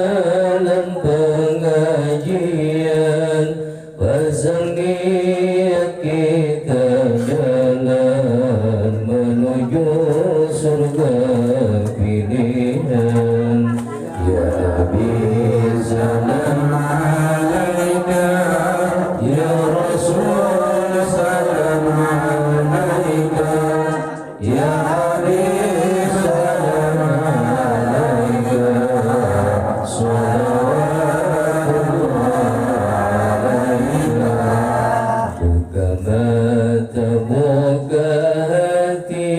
dalam pengajian, pasang niat kita jalan menuju surga pilihan. Ya Nabi salam alaika, ya Rasul salam alaika, ya Habib salam alaika, salawatullah alaika. Buka mata, buka hati,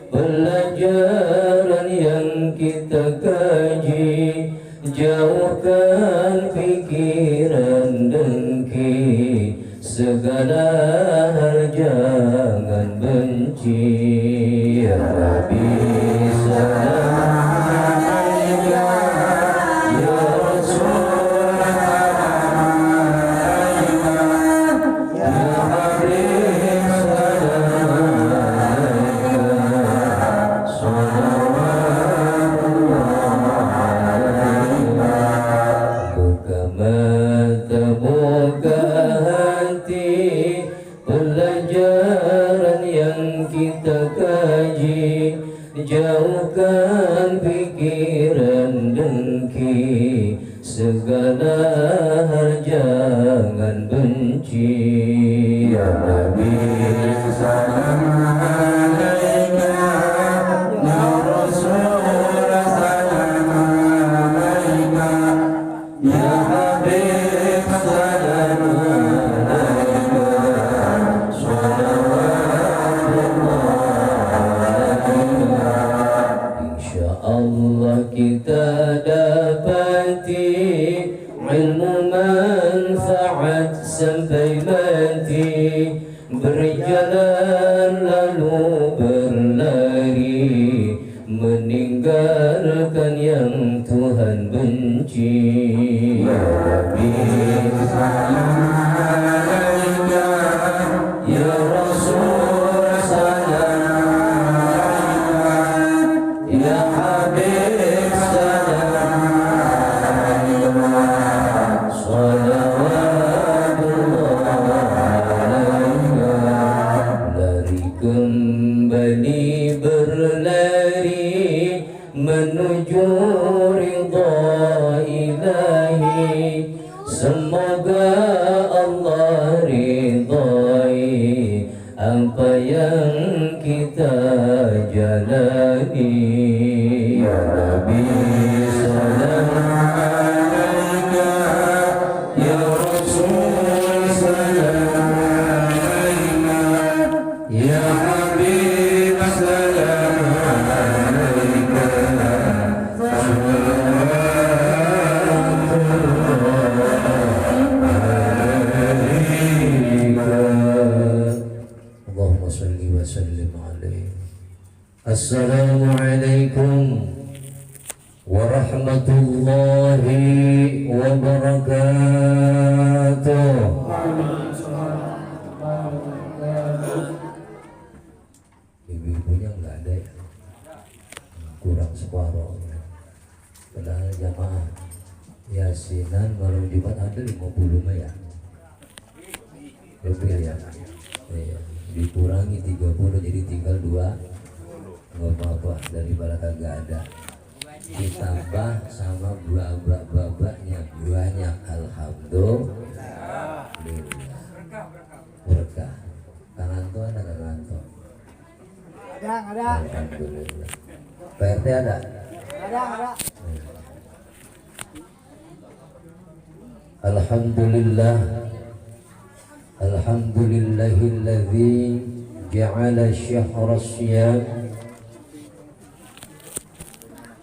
pelajaran yang kita kaji, jauhkan pikiran dengki, segala hal jangan benci. Ya Nabi salam alaika, ya Rasul salam alaika, ya Habib salam alaika, salawatullah alaika. Buka mata, buka hati, pelajaran yang kita kaji, jauhkan pikiran dengki, segala hal jangan benci. Ya Nabi salam alaika, ya Rasul salam alaika, ya Habib salam alaika, salawatullah alaika. Insyaallah kita dapati ilmu manfaat sampai mati, berjalan lalu berlari, meninggalkan yang Tuhan benci. Ya Nabi salam alaika, ya Rasul salam alaika, ya Habib salam alaika, salawatullah alaika. Lari kembali berlari menuju ridha ilahi, semoga Allah ridhai apa yang kita jalani. Ya Nabi salam alaika, ya Rasul salam alaika, ya Habib salam alaika, Allahumma salli wa sallim alaihi. Assalamualaikum warahmatullahi wabarakatuh. Ibu-ibunya nggak ada ya, kurang separuh. Padahal jamaah yasinan baru Jumat ada 50 ya, lebih ya. Dikurangi 30 jadi tinggal 2, nggak apa-apa, daripada kagak ada. Ditambah sama babaknya banyak, alhamdulillah. Berkah. Tangan tuh ada, tangan tuh ada. Alhamdulillah. PRT ada. Alhamdulillah. Alhamdulillahilladzi ja'ala syahra siyam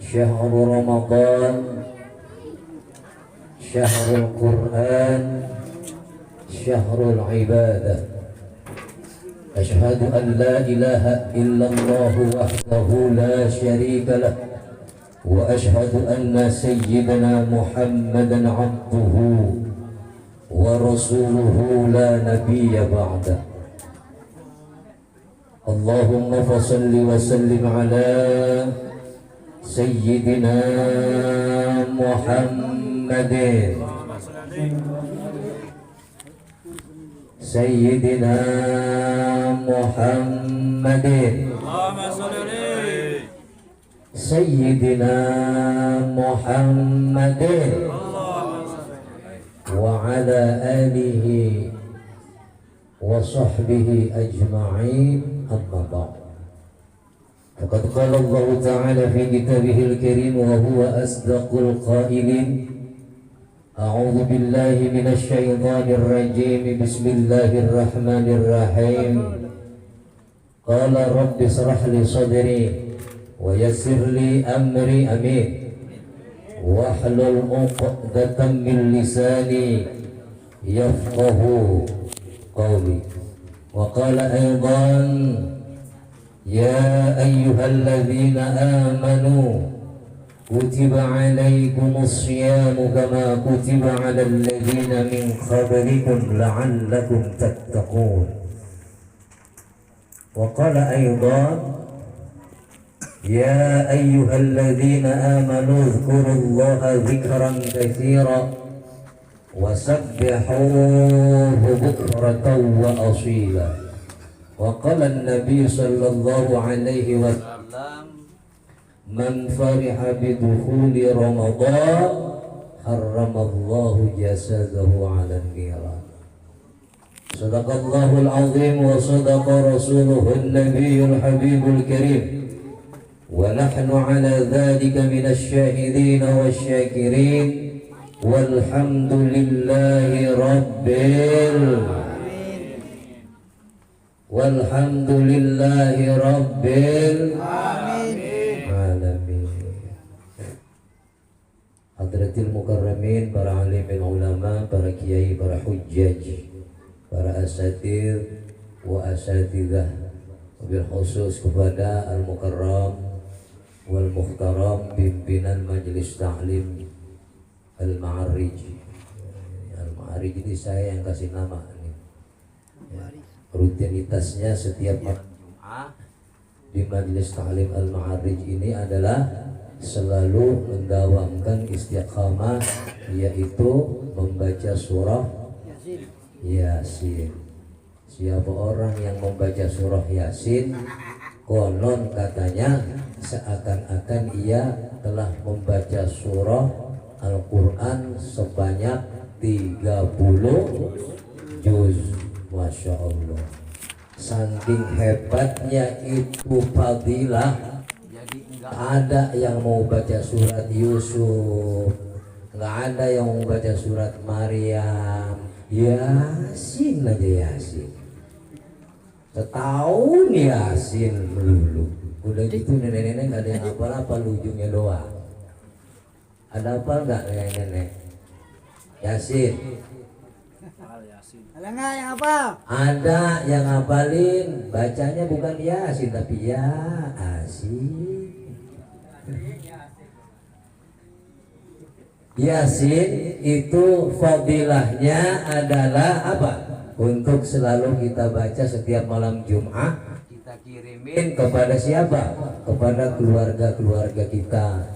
syahrul Ramadan syahrul Quran syahrul ibadah. Asyhadu an la ilaha illallah wahdahu la syarika lah, wa asyhadu anna sayyidana Muhammadan abduhu wa rasuluhu la nabiyya ba'da. Allahumma fasalli wa sallim ala sayyidina Muhammad Muhammadin Sayyidina Muhammadin Sayyidina Muhammadin wa ala alihi wa sahbihi ajma'in amma ba'd. Faqad qala Allah ta'ala fi kitabihil karim wa huwa asdaqul qailin. A'udzu billahi minasy syaithanir rajim. Bismillahir rahim. Qala rabbi shrah li sadri wa yassir li amri amin wahlul 'uqdatam min lisani yafqahu qawli. Wa qala aidan ya ayyuhalladzina amanu kutiba 'alaikumus syiyamu kama kutiba 'alal ladzina min qablikum la'allakum tattaqun. Wa qala aidan ya ayyuhalladzina amanu dzkurullaha dzikran katsiran wasabbihuhu bukratan wa asila. Wa qala an-nabiy sallallahu alaihi wasallam man fariha bidukhuli ramadan harramallahu jasadahu 'alan niran. Sadaqallahul azim wa sadaqa rasuluhun nabiyyul habibul karim. ونحن على ذلك من الشاهدين والشاكرين والحمد لله رب العالمين. Hadratil mukarramin, para alimin ulama, para kiai, para hujjaj, para asatir wa asatidah, wabil khusus kepada al-mukarram wal muhtaram pimpinan Majelis Ta'lim Al-Ma'arij. Al-Ma'arij ini saya yang kasih nama ini. Ya, rutinitasnya setiap malam Jumat di Majelis Ta'lim Al-Ma'arij ini adalah selalu mendawamkan istiqamah, yaitu membaca surah Yasin. Siapa orang yang membaca surah Yasin, konon katanya seakan-akan ia telah membaca surah Al-Quran sebanyak 30 juz. Masya Allah, saking hebatnya itu fadilah, jadi nggak ada yang mau baca surat Yusuf, nggak ada yang mau baca surat Maryam, Yasin aja Yasin. Setahun Yasin melulu. Udah gitu nenek-nenek gak ada yang hafal-hafal, ujungnya doa. Ada hafal gak nenek-nenek? Yasin. Ada nggak yang hafal? Ada yang hafalin, bacanya bukan Yasin tapi Yasin. Yasin itu fadilahnya adalah apa? Untuk selalu kita baca setiap malam Jumat, kita kirimin kepada siapa? Kepada keluarga-keluarga kita,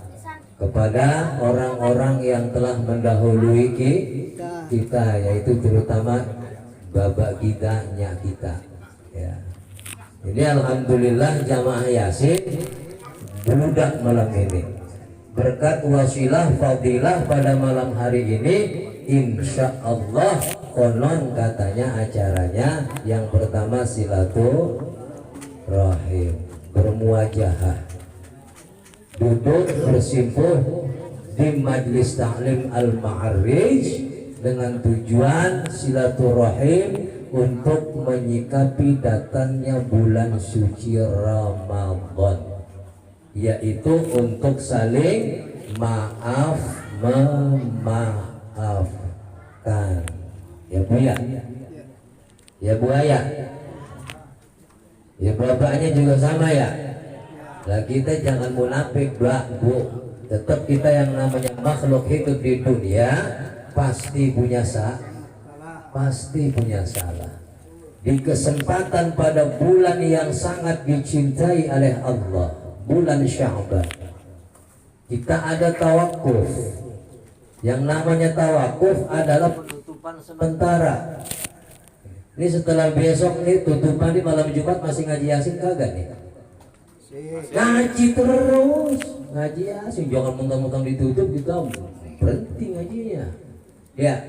kepada orang-orang yang telah mendahului kita, yaitu terutama bapak kita, nyak kita. Ya. Jadi alhamdulillah jamaah Yasin budak malam ini. Berkat wasilah fadilah pada malam hari ini, insya Allah konon katanya acaranya yang pertama silaturahim, bermuajahah, duduk bersimpuh di Majelis Ta'lim Al-Ma'arij dengan tujuan silaturahim untuk menyikapi datangnya bulan suci Ramadan, yaitu untuk saling maaf memaafkan. Ya Bu ya, ya Bu Ayah, ya bapaknya juga sama ya. Lah kita jangan munafik Bu, tetap kita yang namanya makhluk hidup di dunia pasti punya salah. Di kesempatan pada bulan yang sangat dicintai oleh Allah, bulan Sya'ban, kita ada tawakuf, Yang namanya tawakuf adalah penutupan sementara. Ini setelah besok nih tutupan di malam Jumat masih ngaji Yasin kagak nih? Ngaji terus, ngaji Yasin, jangan mentang-mentang ditutup kita berhenti ngajinya. Ya,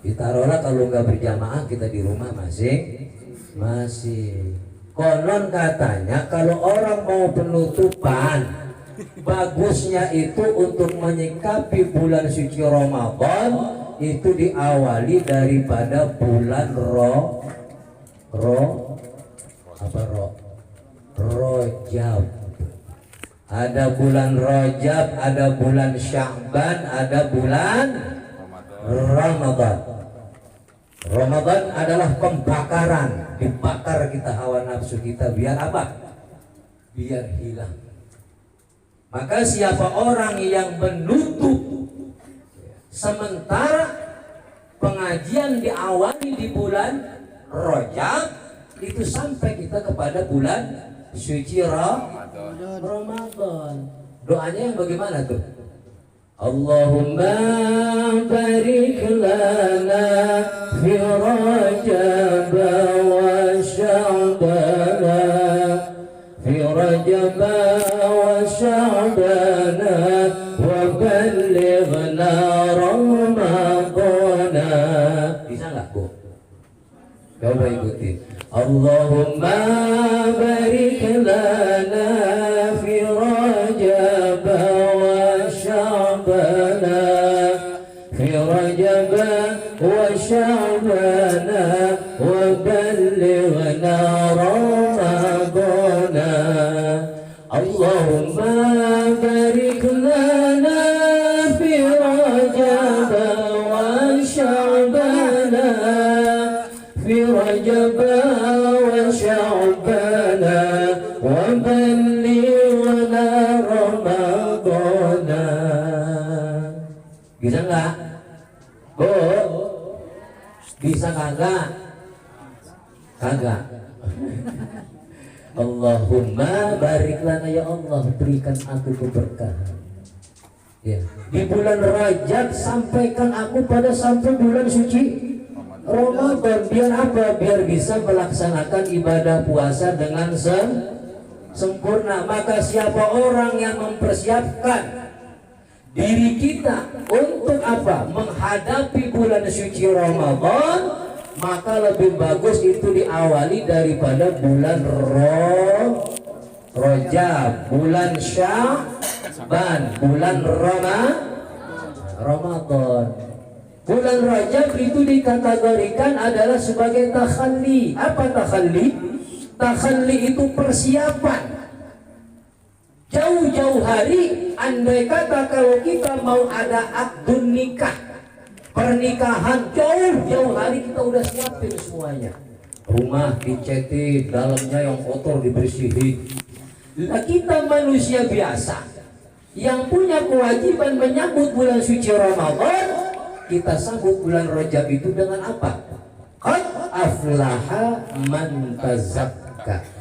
ditaruhlah kalau nggak berjamaah kita di rumah masing-masing. Konon katanya kalau orang mau penutupan, bagusnya itu untuk menyikapi bulan suci Ramadan itu diawali daripada bulan Rojab. Ada bulan Rojab, ada bulan Sya'ban, ada bulan Ramadan. Ramadan adalah pembakaran, dibakar kita hawa nafsu kita biar apa? Biar hilang. Maka siapa orang yang menutup sementara pengajian diawali di bulan Rajab itu sampai kita kepada bulan suci Ramadan. Doanya yang bagaimana tuh? Allahumma barik lana fi Rajab wa Sya'ban fi Rajab wa Sya'ban wa ballighna Ramadan. Bisa nggak Bu? Coba ikuti. Allahumma barik lana fi Rajab wa Sya'ban fi Rajab wa Sya'ban wa ballighna Ramadan. Allahumma barik lana fi Rajab wa Sya'ban fi Rajab wa Sya'ban wa ballighna Ramadan. Bisa nggak? Bu, bisa kagak? Kagak. Allahumma barik lana ya Allah, berikan aku keberkahan. Ya. Di bulan Rajab sampaikan aku pada sampai bulan suci Ramadan. Biar apa? Biar bisa melaksanakan ibadah puasa dengan sempurna. Maka siapa orang yang mempersiapkan diri kita untuk apa? Menghadapi bulan suci Ramadan, maka lebih bagus itu diawali daripada bulan Rajab, bulan Sya'ban, bulan Ramadan. Bulan Rajab itu dikategorikan adalah sebagai takhalli. Apa takhalli? Takhalli itu persiapan. Jauh-jauh hari, andai kata kalau kita mau ada akdun nikah, pernikahan, jauh-jauh hari kita udah siapin semuanya. Rumah dicetin, dalamnya yang kotor dibersihin. Nah, kita manusia biasa yang punya kewajiban menyambut bulan suci Ramadan, kita sambut bulan Rajab itu dengan apa? Qad aflaha man tazakka.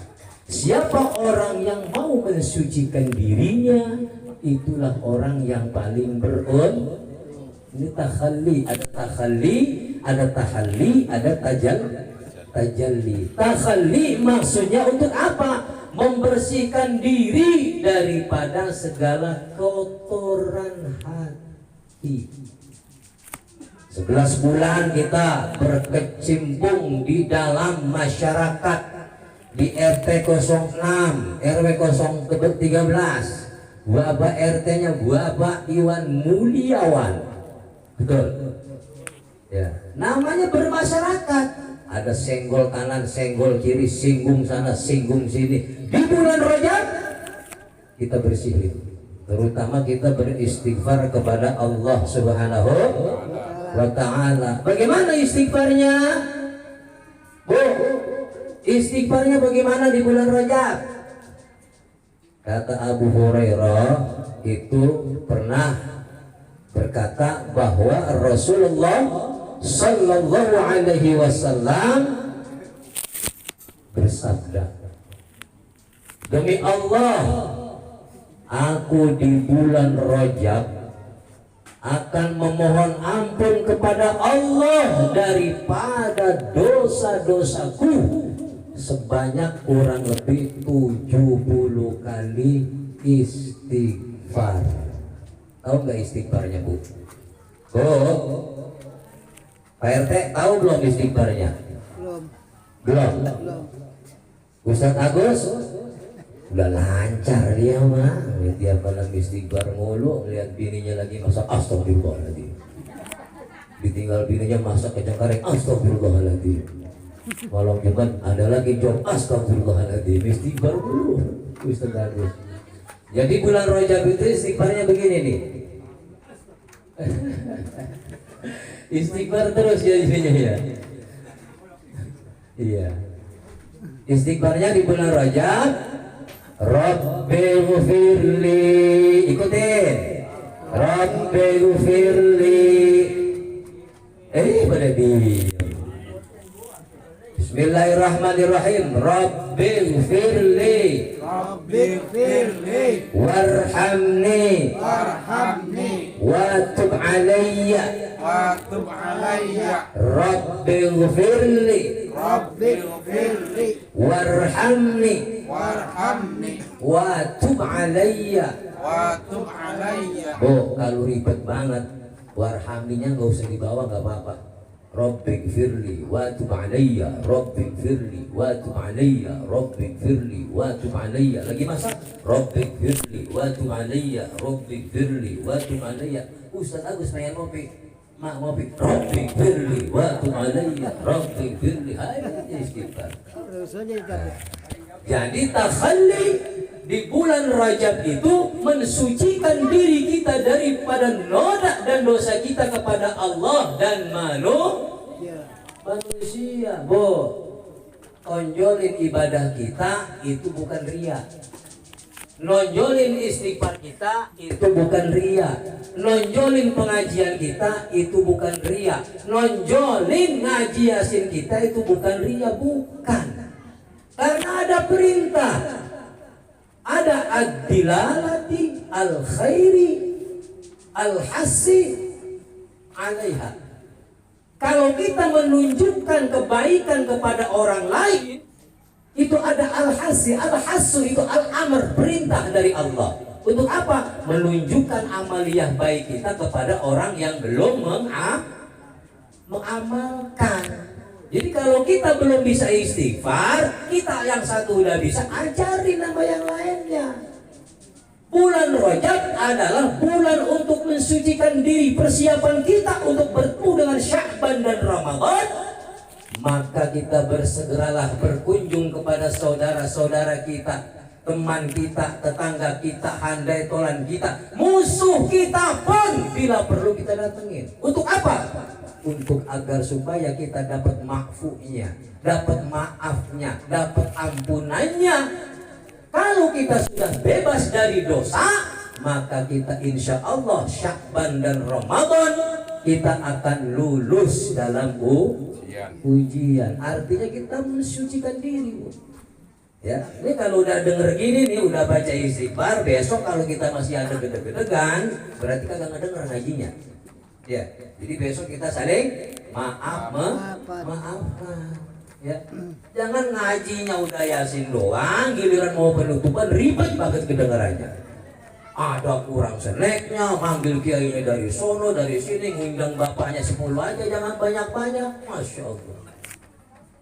Siapa orang yang mau mensucikan dirinya, itulah orang yang paling berun. Ini takhalli, ada takhalli, ada tahalli, ada tajalli. Takhalli maksudnya untuk apa? Membersihkan diri daripada segala kotoran hati. 11 bulan kita berkecimpung di dalam masyarakat, di RT 06, RW 013. Bapak RT-nya Bapak Iwan Muliawan. Betul. Ya, namanya bermasyarakat. Ada senggol kanan, senggol kiri, singgung sana, singgung sini. Di bulan Rajab kita bersihin. Terutama kita beristighfar kepada Allah Subhanahu wa ta'ala. Bagaimana istighfarnya? Bu, istighfarnya bagaimana di bulan Rajab? Kata Abu Hurairah itu pernah berkata bahwa Rasulullah Sallallahu Alaihi Wasallam bersabda, demi Allah, aku di bulan Rajab akan memohon ampun kepada Allah daripada dosa-dosaku sebanyak kurang lebih 70 kali istighfar. Tahu nggak istighfarnya, Bu? Pak RT tahu belum istighfarnya? Belum. Ustaz Agus udah lancar dia mah, tiap malam istighfar mulu, lihat bininya lagi masak astagfirullahaladzim, ditinggal bininya masak kecengkareng astagfirullahaladzim, malam Jumat ada lagi job astagfirullahaladzim, istighfar mulu Ustaz Agus. Jadi bulan Rajab itu istighfarnya begini nih. Istighfar terus ya isinya ya. Iya. Istighfarnya di bulan Rajab, Rabbighfirli, ikutin. Rabbighfirli. Pada diam. Bismillahirrahmanirrahim. Rabbighfirli. Rabbighfirli. Warhamni. Wa tub alayya. Rabbighfirli. Warhamni. Wa tub alayya. Bu, kalau ribet banget warhamninya nggak usah dibawa, nggak apa-apa. Rabbighfirli wa tub alayya, Rabbighfirli wa tub alayya, Rabbighfirli wa tub alayya. Lagi masak, Rabbighfirli wa tub alayya, Rabbighfirli wa tub alayya. Ustaz Agus pengen ngopi, mak ngopi. Rabbighfirli wa tub alayya, Rabbighfirli. Ayo istighfar. Jadi takhalli di bulan Rajab itu mensucikan diri kita daripada noda dan dosa kita kepada Allah dan manusia. Tonjolin ibadah kita itu bukan ria. Nonjolin istighfar kita itu bukan ria. Nonjolin pengajian kita itu bukan ria. Nonjolin ngaji yasin kita itu bukan ria, bukan. Karena ada perintah. Ada ad-dilalati al-khairi al-hassi alaiha. Kalau kita menunjukkan kebaikan kepada orang lain, itu ada al-hassi. Al-hassu itu al-amr, perintah dari Allah. Untuk apa? Menunjukkan amaliyah baik kita kepada orang yang belum mengamalkan. Jadi kalau kita belum bisa istighfar, kita yang satu udah bisa, ajarin nama yang lainnya. Bulan Rajab adalah bulan untuk mensucikan diri, persiapan kita untuk bertemu dengan Sya'ban dan Ramadan. Maka kita bersegeralah berkunjung kepada saudara-saudara kita, teman kita, tetangga kita, handai tolan kita, musuh kita pun bila perlu kita datengin. Untuk apa? Untuk agar supaya kita dapat makfunya, dapat maafnya, dapat ampunannya. Kalau kita sudah bebas dari dosa, maka kita insya Allah Sya'ban dan Ramadan kita akan lulus dalam ujian. Artinya kita mensucikan diri. Ya, ini kalau udah denger gini nih, udah baca istighfar, besok kalau kita masih ada gede-gedegan, berarti kagak ngedenger ngajinya. Ya, jadi besok kita saling maafkan. Ya, jangan ngajinya udah yasin doang, giliran mau penutupan ribet banget kedengarannya. Ada kurang seneknya, manggil kiainya dari sono, dari sini, ngundang bapaknya 10 aja, jangan banyak-banyak. Masya Allah.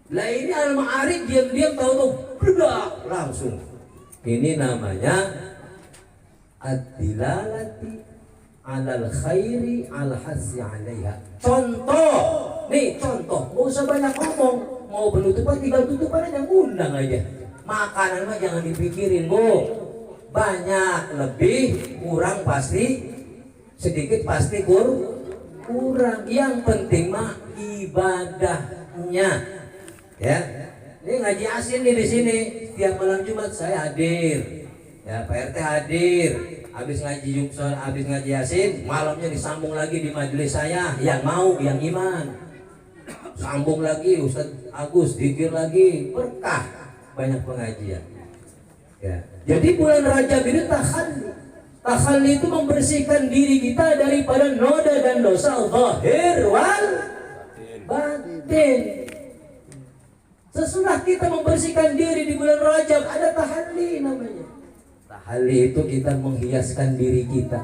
Lah ini al-ma'arif diam-diam tahu-tahu bedak langsung. Ini namanya ad-dilalati alal khairi al-hassi alaiha. Contoh, nih contoh, gak usah banyak ngomong. Mau penutupan tinggal tutupan aja, ngundang aja. Makanan mah jangan dipikirin, Bu. Banyak, lebih, kurang pasti, sedikit pasti kurang. Yang penting mah ibadahnya. Ya, ini ngaji asin nih di sini. Setiap malam Jumat saya hadir. Ya, Pak RT hadir. Habis ngaji Jumson, habis ngaji yasin, malamnya disambung lagi di majelis saya. Yang mau, yang iman, sambung lagi Ustaz Agus, zikir lagi, berkah, banyak pengajian. Ya. Jadi bulan Rajab ini takhalli, Tahalli itu membersihkan diri kita daripada noda dan dosa zahir wal batin. Sesudah kita membersihkan diri di bulan Rajab, ada tahalli namanya. Tahalli itu kita menghiaskan diri kita,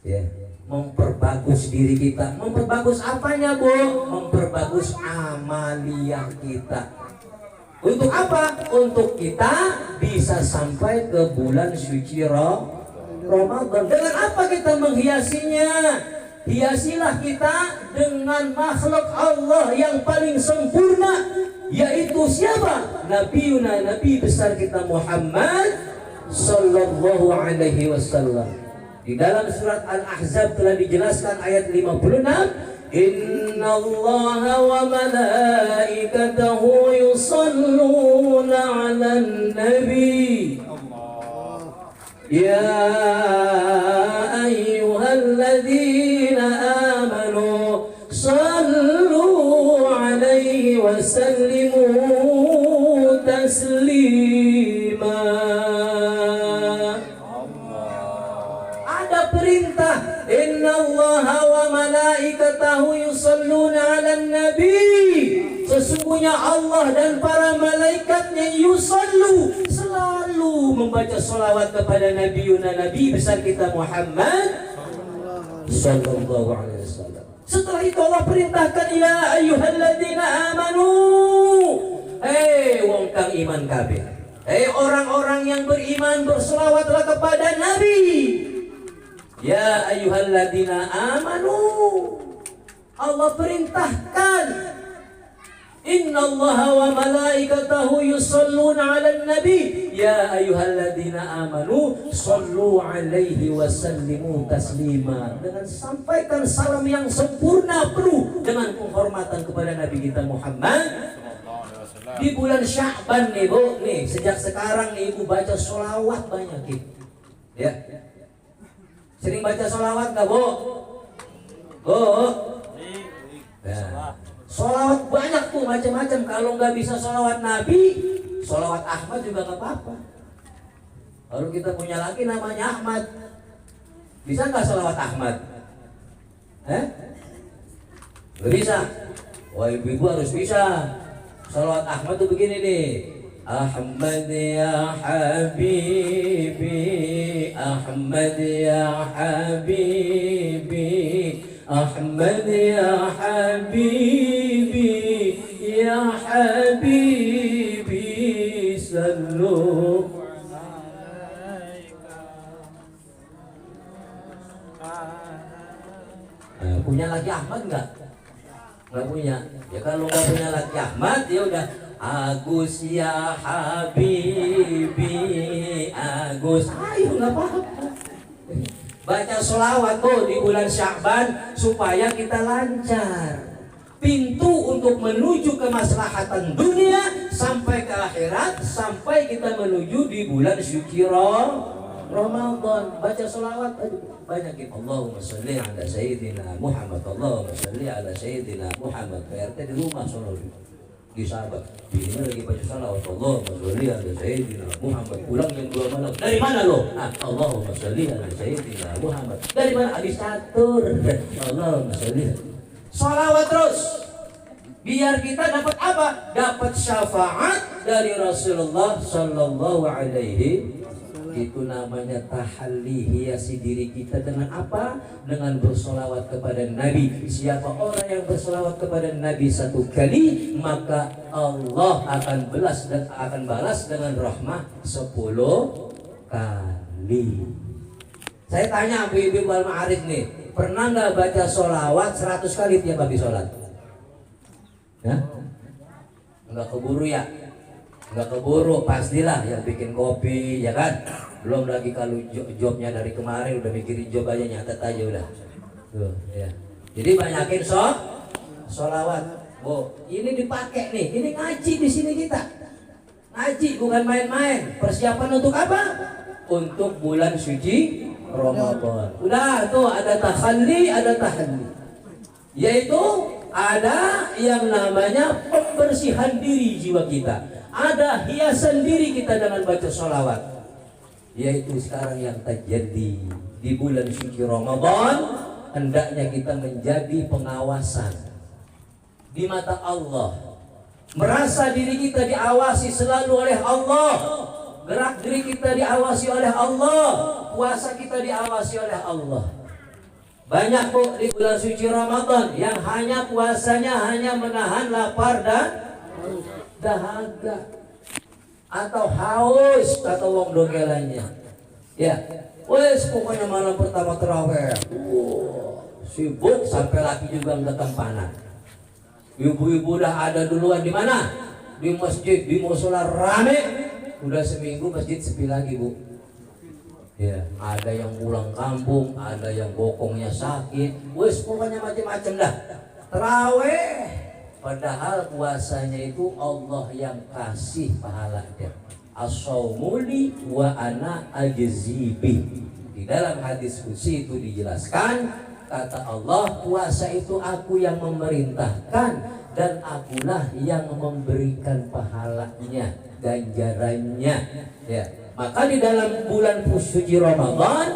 ya, memperbagus diri kita. Memperbagus apanya, Bu? Memperbagus amaliyah kita. Untuk apa? Untuk kita bisa sampai ke bulan suci Ramadan. Dengan apa kita menghiasinya? Hiasilah kita dengan makhluk Allah yang paling sempurna, yaitu siapa? Nabi besar kita Muhammad sallallahu alaihi wasallam. Di dalam surat Al-Ahzab telah dijelaskan ayat 56, Innallaha wa malaikatahu yusalluna 'alan nabi. Ya ayyuhalladzina amanu sallu 'alaihi wa sallimu taslima. Ada perintah, innallaha wa malaikatahu yusalluna 'alan nabi. Sesungguhnya Allah dan para malaikatnya yusallu, selalu membaca salawat kepada Nabi besar kita Muhammad sallallahu alaihi wasallam. Setelah itu Allah perintahkan, ya ayyuhalladzina amanu, wong kang iman kabeh, orang-orang yang beriman, berselawatlah kepada Nabi. Ya ayyuhalladzina amanu, Allah perintahkan, Innallaha wa malaikatahu yusalluna 'alan nabi. Ya ayyuhalladzina amanu sallu 'alaihi wa sallimu taslima. Dengan sampaikan salam yang sempurna penuh dengan penghormatan kepada Nabi kita Muhammad. Di bulan Sya'ban nih, Bu, nih sejak sekarang nih Ibu baca sholawat banyak gitu. Ya. Sering baca sholawat enggak, Bu? Bu. Nah. Sholawat banyak tuh macam-macam. Kalau nggak bisa sholawat Nabi, sholawat Ahmad juga nggak apa-apa. Kalau kita punya laki namanya Ahmad, bisa nggak sholawat Ahmad? Nggak bisa. Wah, ibu-ibu harus bisa. Sholawat Ahmad tuh begini nih. Ahmad ya Habibi, Ahmad ya Habibi, Ahmad ya Habibi, ya Habibi, sallu. Punya laki Ahmad enggak? Enggak punya. Ya kalau enggak punya laki Ahmad, ya udah Agus ya Habibi, Agus. Ayo enggak apa-apa. Baca sholawat tuh di bulan Sya'ban supaya kita lancar. Pintu untuk menuju kemaslahatan dunia sampai ke akhirat, sampai kita menuju di bulan suci Ramadan. Baca sholawat banyakin. Allahumma sholli ala sayyidina Muhammad, Allahumma sholli ala sayyidina Muhammad. PRT di rumah sholawat di sahabat. Ini lagi baca sholawat, Allahumma sholli ala sayyidina Muhammad. Pulang jam 2 malam. Dari mana lo? Allahumma sholli ala sayyidina Muhammad. Dari mana? Habis catur. Allahumma sholli. Sholawat terus. Biar kita dapat apa? Dapat syafaat dari Rasulullah sallallahu alaihi. Itu namanya tahalli, hiasi diri kita dengan apa? Dengan bersolawat kepada Nabi. Siapa orang yang bersolawat kepada Nabi satu kali, maka Allah akan balas dengan rahmah 10 kali. Saya tanya ibu-ibu al-ma'arif nih, pernah nggak baca solawat 100 kali tiap habis sholat? Ya? Nggak keburu ya? Nggak keburu, pastilah yang bikin kopi, ya kan? Belum lagi kalau jobnya dari kemarin udah mikirin job aja, nyatet aja udah. Tuh, ya. Jadi banyakin sholawat. Oh, ini dipakai nih, ini ngaji di sini kita. Ngaji bukan main-main. Persiapan untuk apa? Untuk bulan suci Ramadan. Udah tuh ada tahalli, ada tahalli. Yaitu ada yang namanya pembersihan diri jiwa kita. Ada hiasan diri kita dengan baca sholawat. yaitu sekarang yang terjadi di bulan suci Ramadan. Hendaknya kita menjadi pengawasan di mata Allah, merasa diri kita diawasi selalu oleh Allah, gerak diri kita diawasi oleh Allah, puasa kita diawasi oleh Allah. Banyak kok di bulan suci Ramadan yang hanya puasanya hanya menahan lapar dan dahaga atau haus, kata wong dogelannya. Ya, wes pokoknya malam pertama terawih, sibuk sampai laki juga nggak kempanan. Ibu-ibu udah ada duluan di mana? Di masjid, di musola rame. Udah seminggu masjid sepi lagi, Bu. Ya, ada yang pulang kampung, ada yang bokongnya sakit. Wes pokoknya macam-macam dah. Terawih, padahal puasanya itu Allah yang kasih pahalanya. As-saumuli wa ana ajzibi. Di dalam hadis qudsi itu dijelaskan, kata Allah, puasa itu aku yang memerintahkan dan akulah yang memberikan pahalanya, ganjarannya. Ya. Maka di dalam bulan suci Ramadan,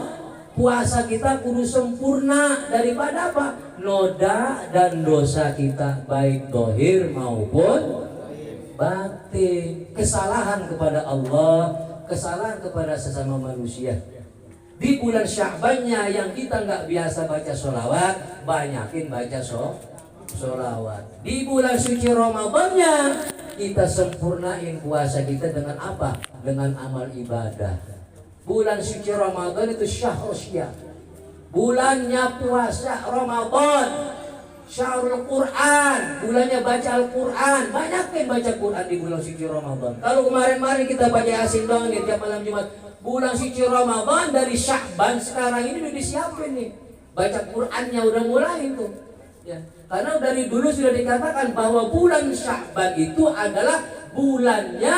puasa kita kudu sempurna daripada apa? Noda dan dosa kita, baik zahir maupun batin. Kesalahan kepada Allah, kesalahan kepada sesama manusia. Di bulan Sya'bannya yang kita nggak biasa baca sholawat, banyakin baca sholawat. Di bulan suci Ramadannya kita sempurnain puasa kita dengan apa? Dengan amal ibadah. Bulan suci Ramadan itu syahrul syiyam, bulannya puasa Ramadan. Syahrul Quran, bulannya baca Al-Quran. Banyakin baca Quran di bulan suci Ramadan. Kalau kemarin-kemarin kita baca Yasin doang di tiap malam Jumat, bulan suci Ramadan dari Sya'ban sekarang ini udah disiapin nih. Baca Qurannya udah mulai itu. Ya. Karena dari dulu sudah dikatakan bahwa bulan Sya'ban itu adalah bulannya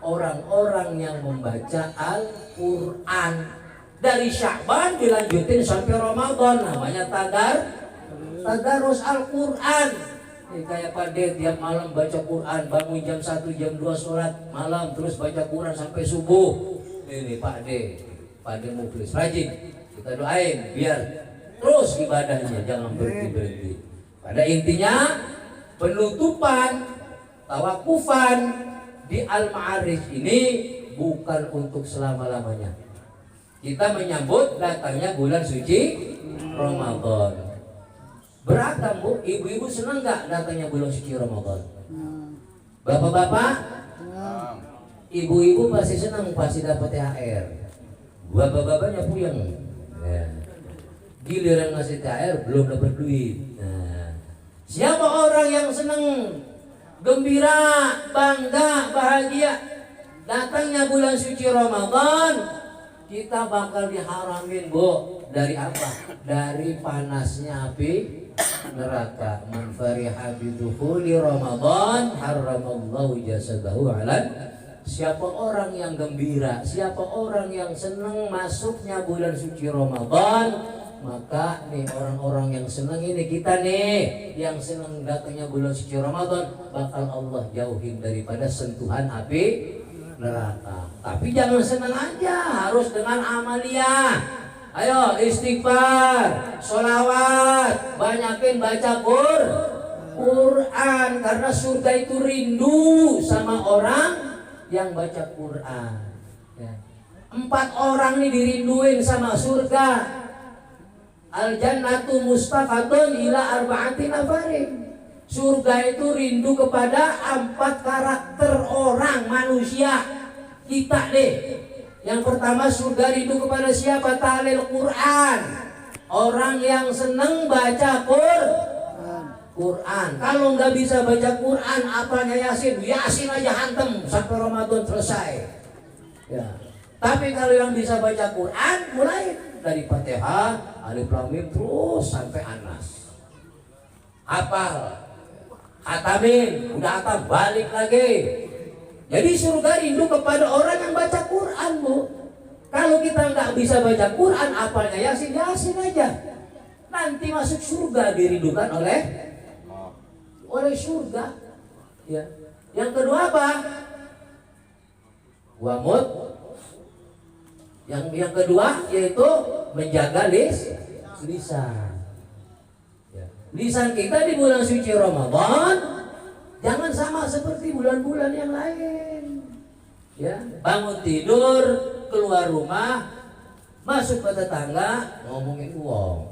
orang-orang yang membaca Al-Quran. Dari Sya'ban dilanjutin sampai Ramadan, namanya tadarus Al-Quran. Kayak Pak De tiap malam baca Quran, bangun jam 1 jam 2 sholat malam, terus baca Quran sampai subuh. Ini Pak De Muflis rajin, kita doain biar terus ibadahnya, jangan berhenti. Pada intinya penutupan tawakufan di Al-Ma'arij ini bukan untuk selama-lamanya. Kita menyambut datangnya bulan suci Ramadan. Beragam, Bu. Ibu-ibu senang nggak datangnya bulan suci Ramadan? Bapak-bapak, ibu-ibu pasti senang, pasti dapat THR. Bapak-bapaknya puyeng. Ya. Giliran ngasih THR belum dapat duit. Nah, siapa orang yang senang, gembira, bangga, bahagia datangnya bulan suci Ramadan? Kita bakal diharamin, Bu. Dari apa? Dari panasnya api neraka. Man fariha bidukhuli Ramadan haramallahu jasadahu alan. Siapa orang yang gembira, siapa orang yang senang masuknya bulan suci Ramadan, maka nih orang-orang yang senang ini, kita nih yang senang datangnya bulan suci Ramadan, bakal Allah jauhin daripada sentuhan api neraka. Tapi jangan senang aja, harus dengan amalia. Ayo istighfar, sholawat, banyakin baca Quran, karena surga itu rindu sama orang yang baca Quran. Ya. 4 orang nih dirinduin sama surga. Al jannatu mustaqatun ila arba'ati nafarin. Surga itu rindu kepada 4 karakter orang manusia. Kita deh. Yang pertama, surga rindu kepada siapa? Tahlil Quran. Orang yang seneng baca Quran. Kalau nggak bisa baca Quran, apanya Yasin aja hantem sampai Ramadan selesai. Ya. Tapi kalau yang bisa baca Quran, mulai dari Fatihah, Alif Lam Mim terus sampai Anas. Hafal. Hatamin, udah hafal, balik lagi. Jadi surga rindu kepada orang yang baca Quran, Bu. Kalau kita nggak bisa baca Quran, apalnya Yasin aja. Nanti masuk surga dirindukan oleh surga. Ya. Yang kedua apa? Yang kedua yaitu menjaga lisan. Ya. Lisan kita di bulan suci Ramadan jangan sama seperti bulan-bulan yang lain. Ya, bangun tidur, keluar rumah, masuk ke tetangga ngomongin uang.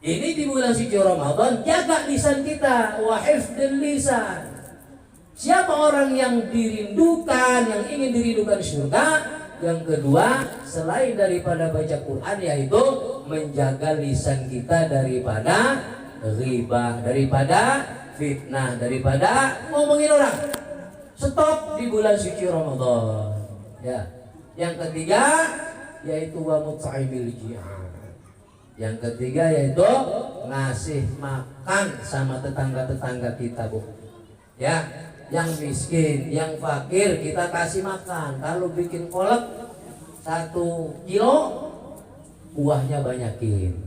Ini di bulan suci Ramadan jaga lisan kita, wa hifdzil lisan. Siapa orang yang dirindukan, yang ingin dirindukan surga? Yang kedua, selain daripada baca Quran, yaitu menjaga lisan kita daripada ghibah, daripada fitnah, daripada ngomongin orang. Stop di bulan suci Ramadan. Ya. Yang ketiga yaitu wa mut'imil ji'an. Yang ketiga yaitu ngasih makan sama tetangga-tetangga kita, Bu. Ya, yang miskin, yang fakir kita kasih makan. Kalau bikin kolak 1 kilo, kuahnya banyakin.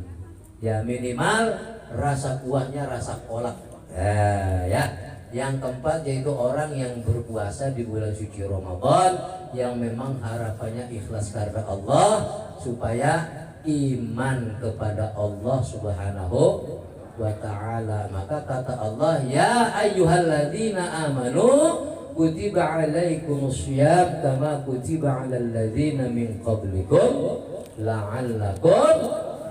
Ya minimal rasa kuahnya rasa kolak. Ya. Yang keempat yaitu orang yang berpuasa di bulan suci Ramadan yang memang harapannya ikhlas karena Allah supaya iman kepada Allah Subhanahu wa ta'ala. Maka kata Allah, ya ayyuhalladzina amanu kutiba alaikumussyam kama kutiba alal ladzina min qablikum la'allakum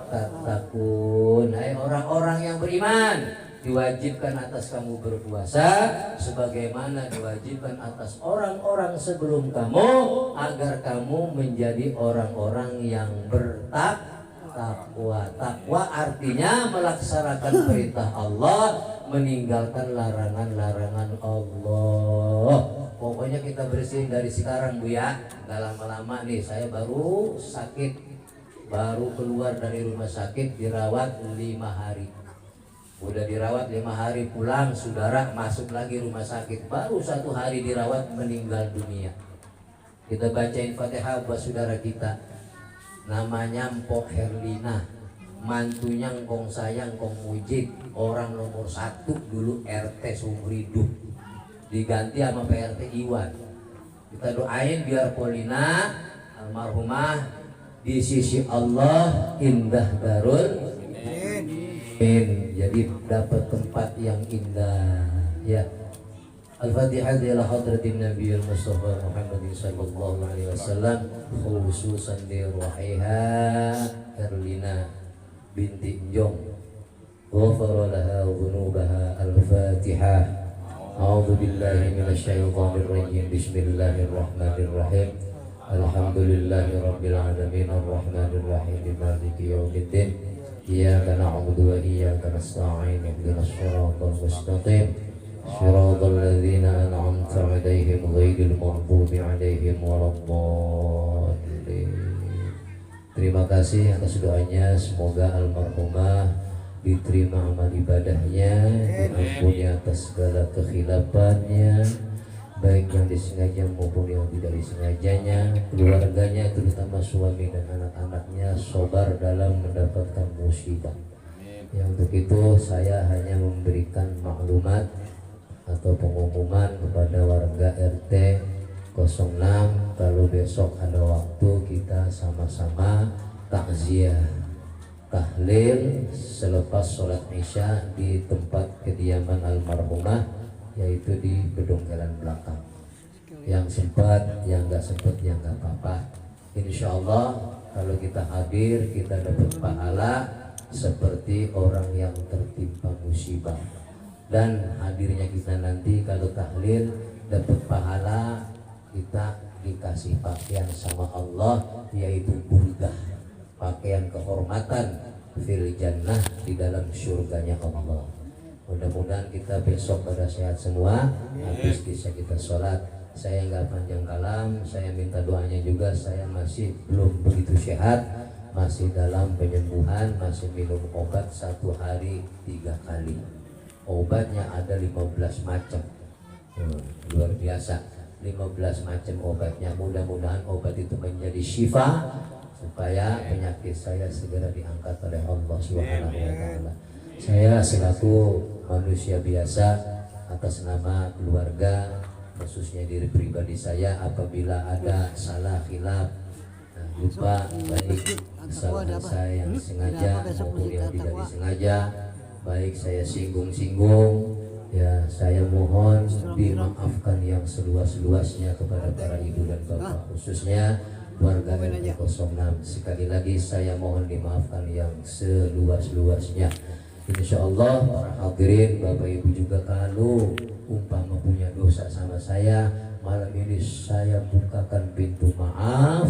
tattaqun. Hai orang-orang yang beriman, diwajibkan atas kamu berpuasa sebagaimana diwajibkan atas orang-orang sebelum kamu agar kamu menjadi orang-orang yang bertakwa. Takwa artinya melaksanakan perintah Allah, meninggalkan larangan-larangan Allah. Pokoknya kita bersihin dari sekarang, Bu ya. Gak lama-lama nih, saya baru sakit, baru keluar dari rumah sakit, dirawat 5 hari. Udah dirawat 5 hari, pulang saudara masuk lagi rumah sakit, baru 1 hari dirawat meninggal dunia. Kita bacain Fatihah buat saudara kita, namanya Mpok Herlina, mantunya Ngkong Sayang Ngkong Mujib, orang nomor 1 dulu RT seumur hidup, diganti sama PRT Iwan. Kita doain biar Polina almarhumah di sisi Allah indah darul jadi dapat tempat yang indah. Ya. Al-Fatihah ila hadratin Nabiyil Mustafa Muhammad sallallahu alaihi wasallam, khususan di ruhiha Herlina binti Njong. Ghafara laha dhunubaha. Al-Fatihah. A'udzu billahi minasyaitonir rajim. Bismillahirrahmanirrahim. Alhamdulillahi rabbil alamin arrahmanir rahim maliki yaumiddin. Iyyaka na'budu wa iyyaka nasta'in ihdinas siratal mustaqim siratal ladzina an'amta 'alaihim ghairil maghdubi 'alaihim waladdallin. Terima kasih atas doanya, semoga almarhumah diterima amal ibadahnya, diampuni atas segala kekhilafannya, baik yang disengaja maupun yang tidak disengajanya, keluarganya terutama suami dan anak-anaknya sabar dalam mendapatkan musibah. Ya, untuk itu saya hanya memberikan maklumat atau pengumuman kepada warga RT 06 kalau besok ada waktu kita sama-sama takziah tahlil selepas sholat Isya di tempat kediaman almarhumah, yaitu di gedung jalan belakang. Yang sempat, yang nggak sempat, yang nggak apa-apa. Insya Allah kalau kita hadir kita dapat pahala seperti orang yang tertimpa musibah. Dan hadirnya kita nanti kalau tahlil dapat pahala, kita dikasih pakaian sama Allah, yaitu burdah, pakaian kehormatan fil jannah, di dalam surganya Allah. Mudah-mudahan kita besok pada sehat semua. Habis bisa kita sholat. Saya nggak panjang kalam, saya minta doanya juga. Saya masih belum begitu sehat, masih dalam penyembuhan, masih minum obat 1 hari 3 kali. Obatnya ada 15 macam. Luar biasa, 15 macam obatnya. Mudah-mudahan obat itu menjadi syifa supaya penyakit saya segera diangkat oleh Allah Subhanahu wa taala. Saya selaku manusia biasa atas nama keluarga khususnya diri pribadi saya apabila ada salah khilaf, lupa, baik kesalahan saya yang sengaja maupun yang tidak disengaja, baik saya singgung-singgung, ya saya mohon dimaafkan yang seluas-luasnya kepada para ibu dan bapak, khususnya warga RT 06. Sekali lagi saya mohon dimaafkan yang seluas-luasnya. Insya Allah para hadirin Bapak Ibu juga kalau umpama punya dosa sama saya, malam ini saya bukakan pintu maaf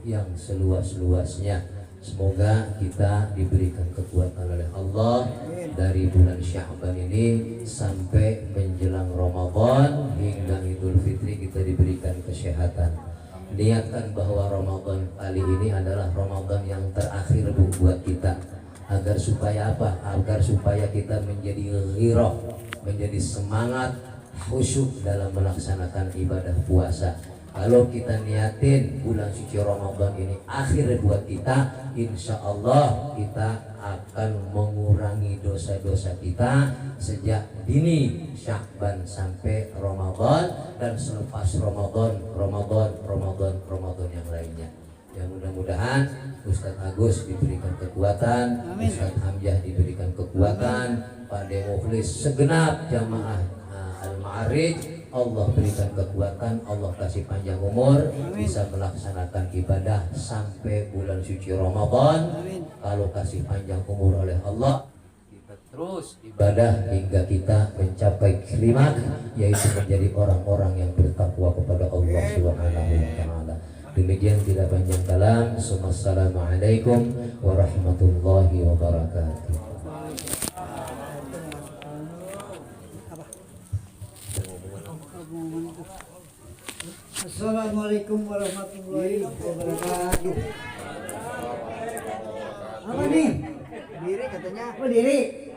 yang seluas-luasnya. Semoga kita diberikan kekuatan oleh Allah dari bulan Sya'ban ini sampai menjelang Ramadan hingga Idul Fitri kita diberikan kesehatan. Niatkan bahwa Ramadan kali ini adalah Ramadan yang terakhir buat kita. Agar supaya apa? Agar supaya kita menjadi ghirah, menjadi semangat, khusyuk dalam melaksanakan ibadah puasa. Kalau kita niatin bulan suci Ramadan ini akhir buat kita, insya Allah kita akan mengurangi dosa-dosa kita sejak dini Sya'ban sampai Ramadan, dan selepas Ramadan yang lainnya. Ya mudah-mudahan Ustadz Agus diberikan kekuatan, Ustadz Hamzah diberikan kekuatan, Pak Demukhlis, segenap jamaah Al-Ma'arij Allah berikan kekuatan, Allah kasih panjang umur, bisa melaksanakan ibadah sampai bulan suci Ramadan. Kalau kasih panjang umur oleh Allah, kita terus ibadah hingga kita mencapai klimaks, yaitu menjadi orang-orang yang bertakwa kepada Allah Subhanahu wa taala. Demikian tidak panjang kalam. Assalamualaikum warahmatullahi wabarakatuh. Assalamualaikum warahmatullahi wabarakatuh. Apa nih? Diri katanya. Apa diri?